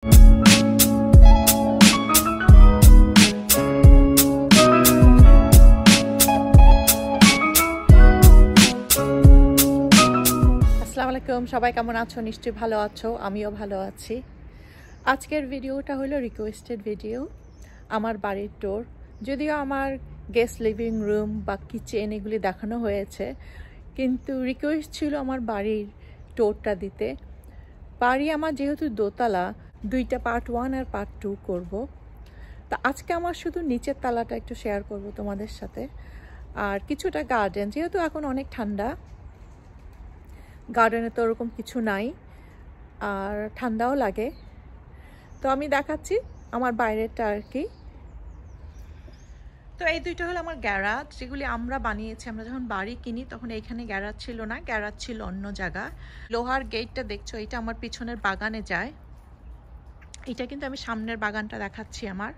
আসসালামু আলাইকুম, সবাই কেমন আছো? নিশ্চয়ই ভালো আছো, আমিও ভালো আছি। আজকের ভিডিওটা হলো রিকোয়েস্টেড ভিডিও, আমার বাড়ির ট্যুর। যদিও আমার গেস্ট লিভিং রুম বা কিচেন এগুলি দেখানো হয়েছে, কিন্তু রিকোয়েস্ট ছিল আমার বাড়ির ট্যুরটা দিতে। বাড়ি আমার যেহেতু দোতলা, দুইটা পার্ট 1 আর পার্ট 2 করব। তা আজকে আমার শুধু নিচের তালাটা একটু শেয়ার করব তোমাদের সাথে, আর কিছুটা গার্ডেন। যেহেতু এখন অনেক ঠান্ডা, গার্ডেনে তো ওরকম কিছু নাই আর ঠান্ডাও লাগে, তো আমি দেখাচ্ছি আমার বাইরেরটা আর কি। তো এই দুইটা হলো আমার গ্যারাজ, যেগুলি আমরা বানিয়েছি। আমরা যখন বাড়ি কিনি তখন এইখানে গ্যারাজ ছিল না, গ্যারাজ ছিল অন্য জায়গা। লোহার গেটটা দেখছো, এটা আমার পিছনের বাগানে যায়। এটা কিন্তু আমি সামনের বাগানটা দেখাচ্ছি। আমার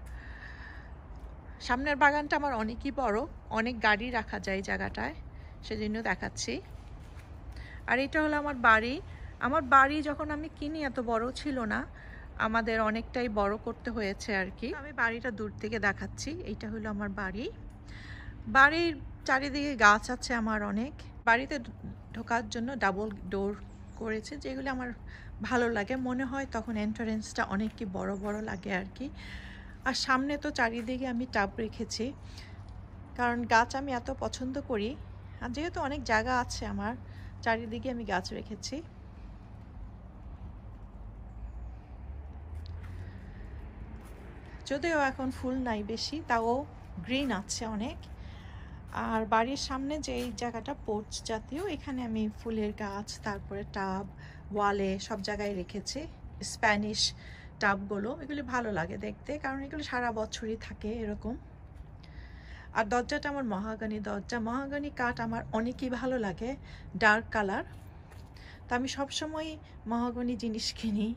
সামনের বাগানটা আমার অনেকই বড়, অনেক গাড়ি রাখা যায় এই জায়গাটায়, সেজন্য দেখাচ্ছি। আর এটা হলো আমার বাড়ি। আমার বাড়ি যখন আমি কিনি এত বড় ছিল না, আমাদের অনেকটাই বড় করতে হয়েছে আর কি। আমি বাড়িটা দূর থেকে দেখাচ্ছি। এইটা হলো আমার বাড়ি। বাড়ির চারিদিকে গাছ আছে আমার অনেক। বাড়িতে ঢোকার জন্য ডাবল ডোর করেছে, যেগুলো আমার ভালো লাগে। মনে হয় তখন এন্ট্রান্সটা অনেক কি বড় বড় লাগে আর কি। আর সামনে তো চারিদিকে আমি টাব রেখেছি, কারণ গাছ আমি এত পছন্দ করি। আর যেহেতু অনেক জায়গা আছে আমার, চারিদিকে আমি গাছ রেখেছি। যদিও এখন ফুল নাই বেশি, তাও গ্রিন আছে অনেক। আর বাড়ির সামনে যে এই জায়গাটা পোর্চ জাতীয়, এখানে আমি ফুলের গাছ, তারপরে টাব, ওয়ালে সব জায়গায় রেখেছি। স্প্যানিশ টাবগুলো, এগুলি ভালো লাগে দেখতে, কারণ এগুলো সারা বছরই থাকে এরকম। আর দরজাটা আমার মহাগনি দরজা। মহাগনি কাঠ আমার অনেকই ভালো লাগে, ডার্ক কালার। তো আমি সবসময় মহাগনি জিনিস কিনি।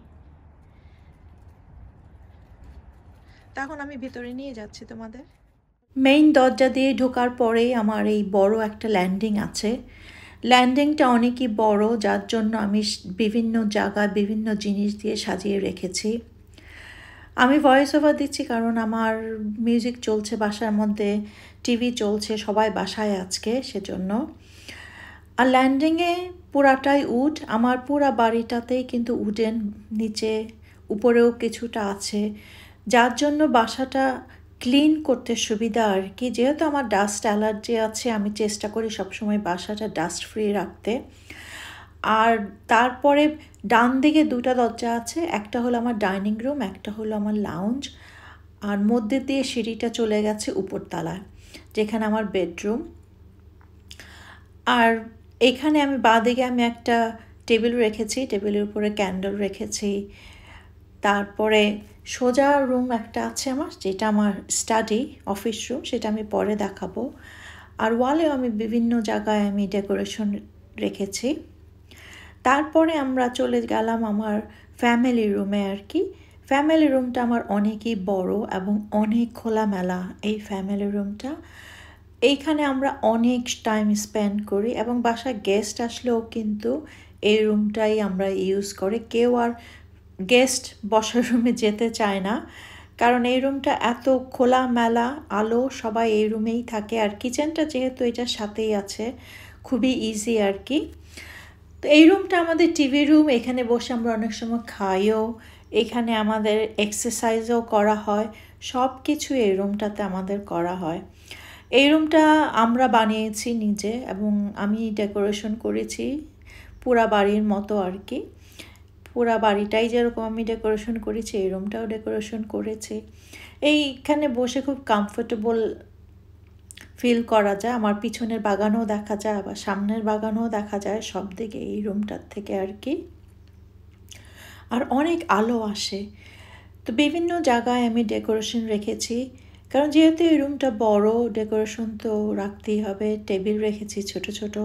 তখন আমি ভিতরে নিয়ে যাচ্ছি তোমাদের। মেইন দরজা দিয়ে ঢোকার পরেই আমার এই বড় একটা ল্যান্ডিং আছে। ল্যান্ডিংটা অনেকই বড়, যার জন্য আমি বিভিন্ন জায়গায় বিভিন্ন জিনিস দিয়ে সাজিয়ে রেখেছি। আমি ভয়েস ওভার দিচ্ছি কারণ আমার মিউজিক চলছে বাসার মধ্যে, টিভি চলছে, সবাই বাসায় আজকে, সেজন্য। আর ল্যান্ডিংয়ে পুরাটাই উড। আমার পুরা বাড়িটাতেই কিন্তু উডেন, নিচে উপরেও কিছুটা আছে, যার জন্য বাসাটা ক্লিন করতে সুবিধা আর কি। যেহেতু আমার ডাস্ট অ্যালার্জি আছে, আমি চেষ্টা করি সবসময় বাসাটা ডাস্ট ফ্রি রাখতে। আর তারপরে ডান দিকে দুটা দরজা আছে, একটা হলো আমার ডাইনিং রুম, একটা হলো আমার লাউঞ্জ। আর মধ্যে দিয়ে সিঁড়িটা চলে গেছে উপরতলায়, যেখানে আমার বেডরুম। আর এখানে আমি বাঁদিকে আমি একটা টেবিল রেখেছি, টেবিলের উপরে ক্যান্ডেল রেখেছি। তারপরে সোজা রুম একটা আছে আমার, যেটা আমার স্টাডি অফিস রুম, সেটা আমি পরে দেখাবো। আর ওয়ালেও আমি বিভিন্ন জায়গায় আমি ডেকোরেশন রেখেছি। তারপরে আমরা চলে গেলাম আমার ফ্যামিলি রুমে আর কি। ফ্যামিলি রুমটা আমার অনেকই বড় এবং অনেক খোলামেলা এই ফ্যামিলি রুমটা। এইখানে আমরা অনেক টাইম স্পেন্ড করি, এবং বাসায় গেস্ট আসলেও কিন্তু এই রুমটাই আমরা ইউজ করি। কেউ আর গেস্ট বসার রুমে যেতে চায় না, কারণ এই রুমটা এত খোলামেলা, আলো, সবাই এই রুমেই থাকে। আর কিচেনটা যেহেতু এটার সাথেই আছে, খুবই ইজি আর কি। তো এই রুমটা আমাদের টিভি রুম, এখানে বসে আমরা অনেক সময় খাইও, এখানে আমাদের এক্সারসাইজও করা হয়, সব কিছু এই রুমটাতে আমাদের করা হয়। এই রুমটা আমরা বানিয়েছি নিজে, এবং আমি ডেকোরেশন করেছি পুরা বাড়ির মতো আর কি। পুরা বাড়িটাই যেরকম আমি ডেকোরেশন করেছি, এই রুমটাও ডেকোরেশন করেছি। এইখানে বসে খুব কমফোর্টেবল ফিল করা যায়। আমার পিছনের বাগানও দেখা যায়, আবার সামনের বাগানও দেখা যায়, সব দিকে এই রুমটার থেকে আর কি। আর অনেক আলো আসে। তো বিভিন্ন জায়গায় আমি ডেকোরেশন রেখেছি, কারণ যেহেতু এই রুমটা বড়, ডেকোরেশন তো রাখতেই হবে। টেবিল রেখেছি ছোট ছোট,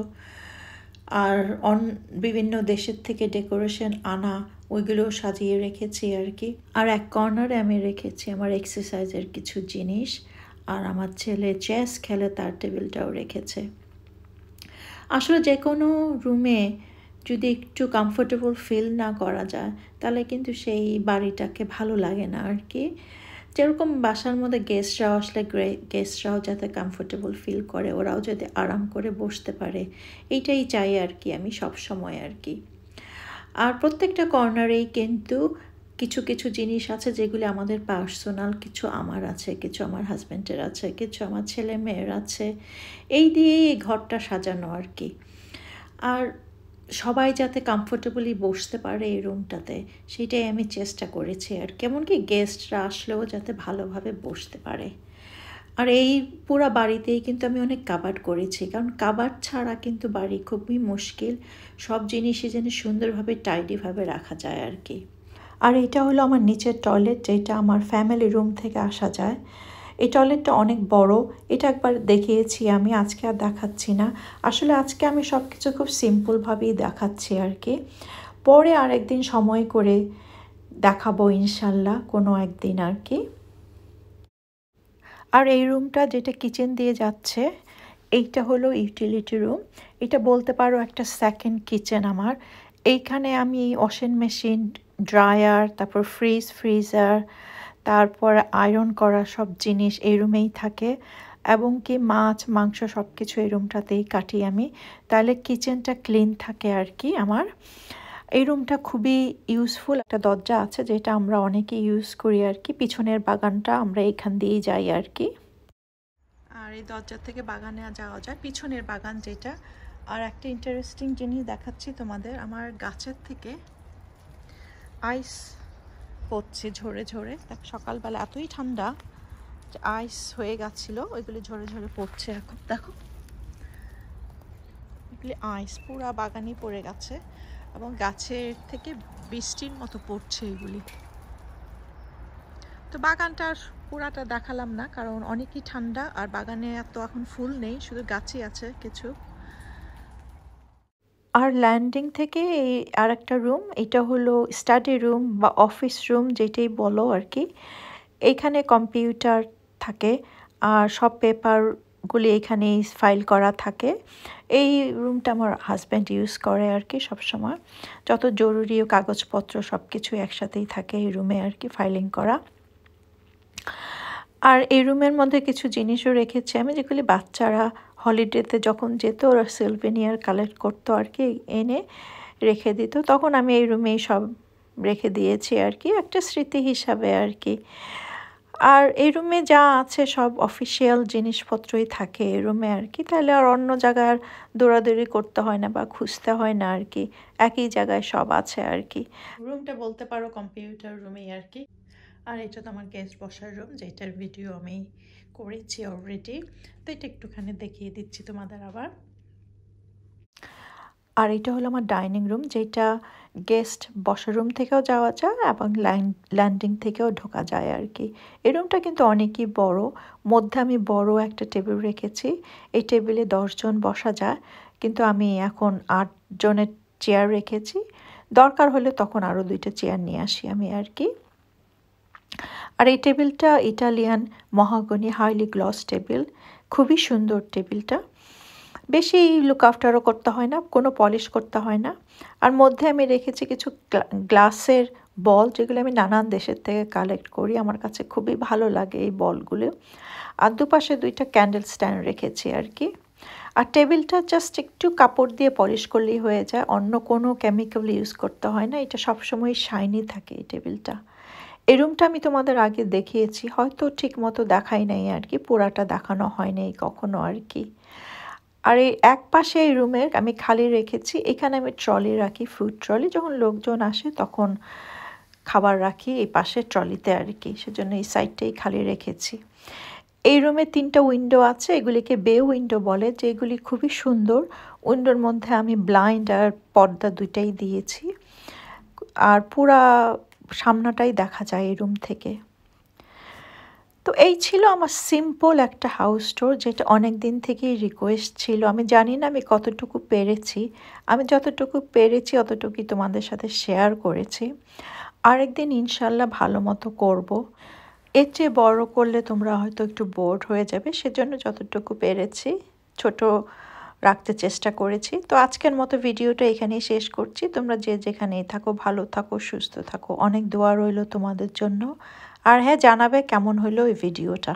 আর বিভিন্ন দেশের থেকে ডেকোরেশন আনা, ওইগুলো সাজিয়ে রেখেছি আর কি। আর এক কর্নারে আমি রেখেছি আমার এক্সারসাইজের কিছু জিনিস, আর আমার ছেলে চেস খেলে, তার টেবিলটাও রেখেছে। আসলে যে কোনো রুমে যদি একটু কমফোর্টেবল ফিল না করা যায় তাহলে কিন্তু সেই বাড়িটাকে ভালো লাগে না আর কি। যেরকম বাসার মধ্যে গেস্টরাও আসলে গেস্টরাও যাতে কমফোর্টেবল ফিল করে, ওরাও যদি আরাম করে বসতে পারে, এইটাই চাই আর কি আমি সব সময় আর কি। আর প্রত্যেকটা কর্নারেই কিন্তু কিছু কিছু জিনিস আছে যেগুলি আমাদের পার্সোনাল, কিছু আমার আছে, কিছু আমার হাজব্যান্ডের আছে, কিছু আমার ছেলে মেয়ের আছে, এই দিয়েই এই ঘরটা সাজানো আর কি। আর সবাই যাতে কমফোর্টেবলি বসতে পারে এই রুমটাতে, সেটাই আমি চেষ্টা করেছি আর কেমন কি গেস্টরা আসলেও যাতে ভালোভাবে বসতে পারে। আর এই পুরো বাড়িতেই কিন্তু আমি অনেক কাবার্ড করেছি, কারণ কাবার্ড ছাড়া কিন্তু বাড়ি খুবই মুশকিল, সব জিনিসই যেন সুন্দরভাবে টাইডিভাবে রাখা যায় আর কি। আর এটা হলো আমার নিচের টয়লেট, যেটা আমার ফ্যামিলি রুম থেকে আসা যায়। এই টয়লেটটা অনেক বড়, এটা একবার দেখিয়েছি আমি, আজকে আর দেখাচ্ছি না। আসলে আজকে আমি সব কিছু খুব সিম্পলভাবেই দেখাচ্ছি আর কি, পরে আর একদিন সময় করে দেখাবো ইনশাল্লাহ কোনো একদিন আর কি। আর এই রুমটা যেটা কিচেন দিয়ে যাচ্ছে, এইটা হলো ইউটিলিটি রুম, এটা বলতে পারো একটা সেকেন্ড কিচেন আমার। এইখানে আমি ওয়াশিং মেশিন, ড্রায়ার, তারপর ফ্রিজার, তারপর আয়রন করা সব জিনিস এই রুমেই থাকে, এবং কি মাছ মাংস সব কিছু এই রুমটাতেই কাটি আমি, তাহলে কিচেনটা ক্লিন থাকে আর কি আমার। এই রুমটা খুবই ইউজফুল, একটা দরজা আছে যেটা আমরা অনেকে ইউজ করি আর কি, পিছনের বাগানটা আমরা এখান দিয়েই যাই আর কি। আর এই দরজা থেকে বাগানে যাওয়া যায়, পিছনের বাগান যেটা। আর একটা ইন্টারেস্টিং জিনিস দেখাচ্ছি তোমাদের, আমার গাছের থেকে আইস পড়ছে ঝরে ঝরে। দেখ সকালবেলা এতই ঠান্ডা যে আইস হয়ে গেছিল, ওইগুলি ঝরে ঝরে পড়ছে এখন, দেখো এগুলি আইস পুরা বাগানই পড়ে গেছে, এবং গাছের থেকে বৃষ্টির মতো পড়ছে এগুলি। তো বাগানটার পুরাটা দেখালাম না, কারণ অনেকই ঠান্ডা, আর বাগানে এত এখন ফুল নেই, শুধু গাছই আছে কিছু। আর ল্যান্ডিং থেকে এই আর একটা রুম, এটা হলো স্টাডি রুম বা অফিস রুম যেটাই বলো আর কি। এইখানে কম্পিউটার থাকে, আর সব পেপারগুলি এখানেই ফাইল করা থাকে। এই রুমটা আমার হাজব্যান্ড ইউজ করে আর কি সবসময়, যত জরুরি কাগজপত্র সব কিছু একসাথেই থাকে এই রুমে আর কি, ফাইলিং করা। আর এই রুমের মধ্যে কিছু জিনিসও রেখেছি আমি, যেগুলি বাচ্চারা হলিডেতে যখন যেত ওরা সিলভেনিয়ার কালেক্ট করতো আর কি, এনে রেখে দিত, তখন আমি এই রুমেই সব রেখে দিয়েছি আর কি, একটা স্মৃতি হিসাবে আর কি। আর এই রুমে যা আছে সব অফিসিয়াল জিনিসপত্রই থাকে এই রুমে আর কি, তাহলে আর অন্য জায়গার দৌড়াদৌড়ি করতে হয় না বা খুঁজতে হয় না আর কি, একই জায়গায় সব আছে আর কি। রুমটা বলতে পারো কম্পিউটার রুমেই আর কি। আর এটা তো আমার গেস্ট বসার রুম, যেটার ভিডিও আমি করেছি অলরেডি, তো এটা একটুখানি দেখিয়ে দিচ্ছি তোমাদের আবার। আর এটা হলো আমার ডাইনিং রুম, যেটা গেস্ট বসার রুম থেকেও যাওয়া যায় এবং ল্যান্ডিং থেকেও ঢোকা যায় আর কি। এই রুমটা কিন্তু অনেকই বড়, মধ্যে আমি বড় একটা টেবিল রেখেছি, এই টেবিলে 10 জন বসা যায়, কিন্তু আমি এখন 8 জনের চেয়ার রেখেছি, দরকার হলে তখন আরও 2টা চেয়ার নিয়ে আসি আমি আর কি। আর এই টেবিলটা ইটালিয়ান মহাগনি হাইলি গ্লস টেবিল, খুবই সুন্দর টেবিলটা, বেশি লুক আফটারও করতে হয় না, কোনো পলিশ করতে হয় না। আর মধ্যে আমি রেখেছি কিছু গ্লাসের বল, যেগুলো আমি নানান দেশের থেকে কালেক্ট করি, আমার কাছে খুবই ভালো লাগে এই বলগুলো। আর দুপাশে 2টা ক্যান্ডেল স্ট্যান্ড রেখেছি আর কি। আর টেবিলটা জাস্ট একটু কাপড় দিয়ে পলিশ করলেই হয়ে যায়, অন্য কোনো কেমিক্যাল ইউজ করতে হয় না, এটা সবসময় শাইনি থাকে এই টেবিলটা। এই রুমটা আমি তোমাদের আগে দেখিয়েছি, হয়তো ঠিক মতো দেখাই নাই আর কি, পুরাটা দেখানো হয় নাই কখনো আর কি। আর এই এক পাশে এই রুমের আমি খালি রেখেছি, এখানে আমি ট্রলি রাখি, ফুড ট্রলি, যখন লোকজন আসে তখন খাবার রাখি এই পাশে ট্রলিতে আর কি, সেজন্য এই সাইডটাই খালি রেখেছি। এই রুমে 3টা উইন্ডো আছে, এগুলিকে বে উইন্ডো বলে, যেগুলি খুবই সুন্দর। উইন্ডোর মধ্যে আমি ব্লাইন্ড আর পর্দা 2টাই দিয়েছি, আর পুরা সামনাটাই দেখা যায় এই রুম থেকে। তো এই ছিল আমার সিম্পল একটা হাউস টুর, যেটা অনেক দিন থেকেই রিকোয়েস্ট ছিল। আমি জানি না আমি কতটুকু পেরেছি, আমি যতটুকু পেরেছি অতটুকুই তোমাদের সাথে শেয়ার করেছি। আরেকদিন ইনশাল্লাহ ভালো মতো করব, এর চেয়ে বড় করলে তোমরা হয়তো একটু বোর্ড হয়ে যাবে, সেজন্য যতটুকু পেরেছি ছোট রাখতে চেষ্টা করেছি। তো আজকের মতো ভিডিওটা এখানেই শেষ করছি। তোমরা যে যেখানেই থাকো ভালো থাকো, সুস্থ থাকো। অনেক দোয়া রইল তোমাদের জন্য। আর হ্যাঁ, জানাবে কেমন হলো এই ভিডিওটা।